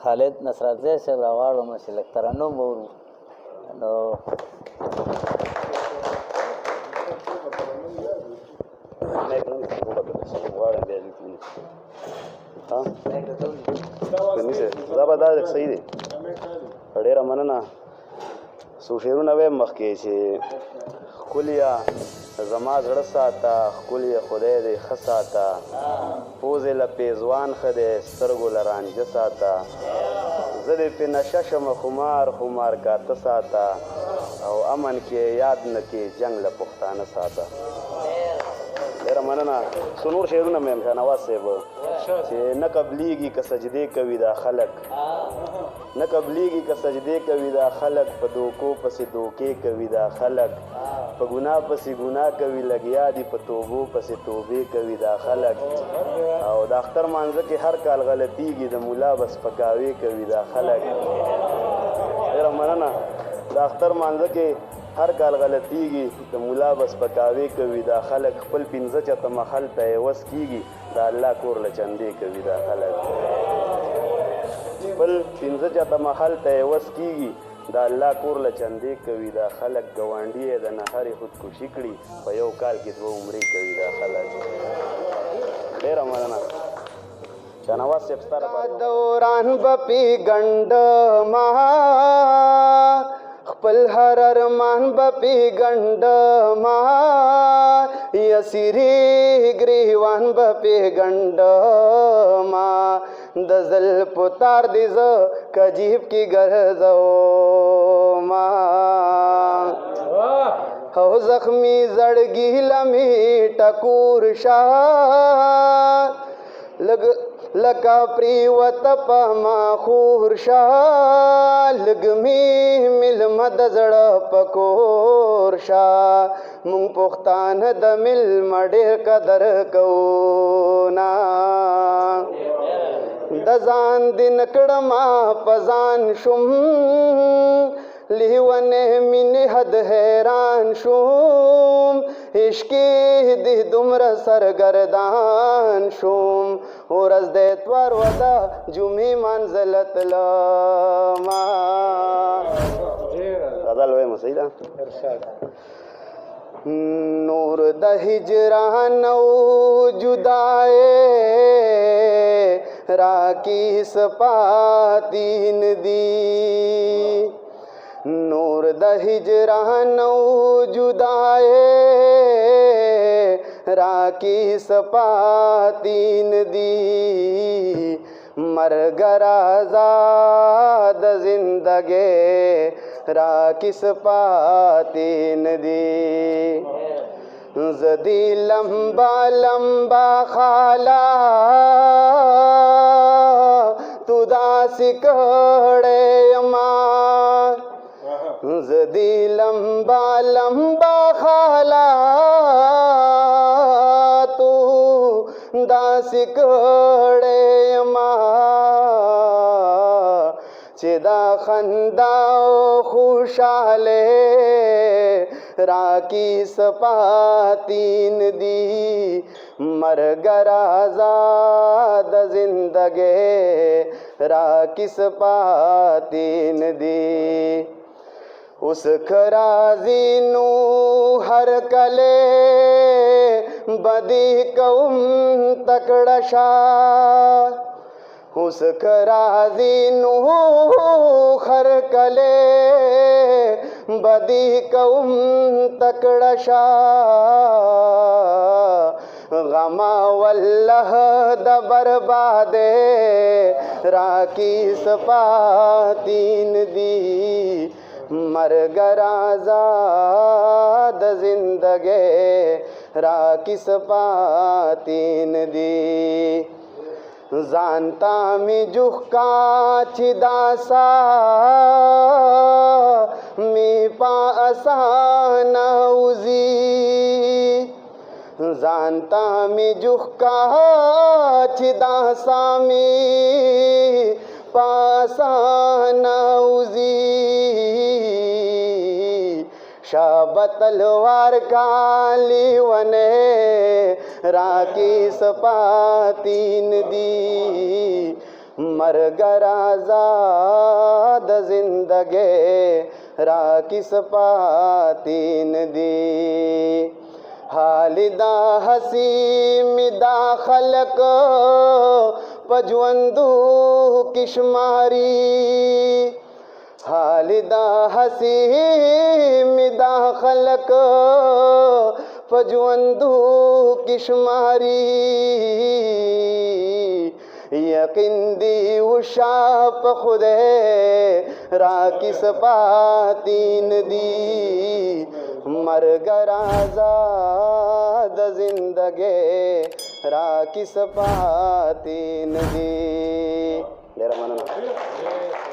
خالد نصرالدین صاحب راغواړم چې لږ ترنم وورو. نو دا به دا صحیح دی. ډېره مننه. څو شعرونه وایم مخکې چې ښکليه زما زړه ساته، ښکليه خدای دې ښه ساته، پوزې له پیزوان ښه دی، سترګو له رانجه ساته، زه دې پې نشه شمه خمار کاته ساته، او امن کې یاد نه کې جنګ له پښتانه ساته. ډېره مننه. څو نور شعرونه مې هم شاهنواز صاحب چې نه قبلیږي که سجدې کوي دا خلک، نه قبلیږي که سجدې کوي دا خلک، په دوکو پسې دوکې کوي دا خلک، په ګناه پسې ګناه کوي لګیا دي، په توبو پسې توبې کوي دا خلک، او د اختر مانځه کې هر کال غلطیږي، د ملا بس پکاوې کوي دا خلک. ډېره مننه. د اختر مانځه کې هر کال غلطیږي، د ملا بس پکاوې کوي دا خلک، خپل پنځه چته محل ته یې وس کېږي، د الله کور له چندې کوي دا خلک، خپل پنځه چته محل ته یې وس کېږي، د الله کور له چندې کوي دا خلک، ګاونډي یې د نهرې خودکشي کړي، په یو کال کې 2 عمرې کوي دا خلک. ډېره مننه. شاهنواز صاحب ستا دوران به پیګنډ ما خپل هر ارمان به پیګنډ ما، یسیری ګریوان به پیګنډ ما، د زلفو تار دې زه کجیب کې ګرځوما، او زخمی زړګي لمې ټکور شا، لکه پریوت په ما خور شا، لګمی ملمه د زړه پکور شا، مونږ پښتانه د ملمه ډېر قدر کوو نا، د ځان دې نکړما په ځان شوم، لیونې مینې حد حیران شوم، عشقې دې دومره سرګردان شوم، ورځ د اتوار ودا جمعې منزله تلما. غزل وایم صحیح ده. نور د هجران او جدائے راکی سپاتین دی، نور د هجران او جدائے راکی سپاتین دی، مرگر آزاد زندگی راکی سپاتین دی، زدی لمبا لمبا خالا تو داسی کڑے یما، زدی لمبا لمبا خالا تو داسی کڑے یما، چې دا خندا او خوشاله راکی سپاتین دی، مرگر آزاد زندگی راکی سپاتین دی، اس کرازی نو ہر کلے بدی قوم تکڑشا، اس کرازی نو ہر کلے بدی قوم تکڑشا، غما واللہ د بربادے راکی سپاتین دی، مرگر آزاد زندگی راکی سپاتین دی، زانتا می جوخکا چی داسا می پا اسانا وزی، زانتا می جوخکا چی داسا می پا اسانا وزی، شاب تلوار کالی ونے راکی سپاتین دی، मरगर आज़ाद ज़िंदगी राकिस पातीन दी हालिदा हसीमिदा खलक पजवंदू किशमारी हालिदा हसीमिदा खलक पजवंदू किशमारी यकीन दी उशाप खुदे राकिस पातीन दी मरगर आज़ाद ज़िंदगी राकिस पातीन दी। डेरा मानना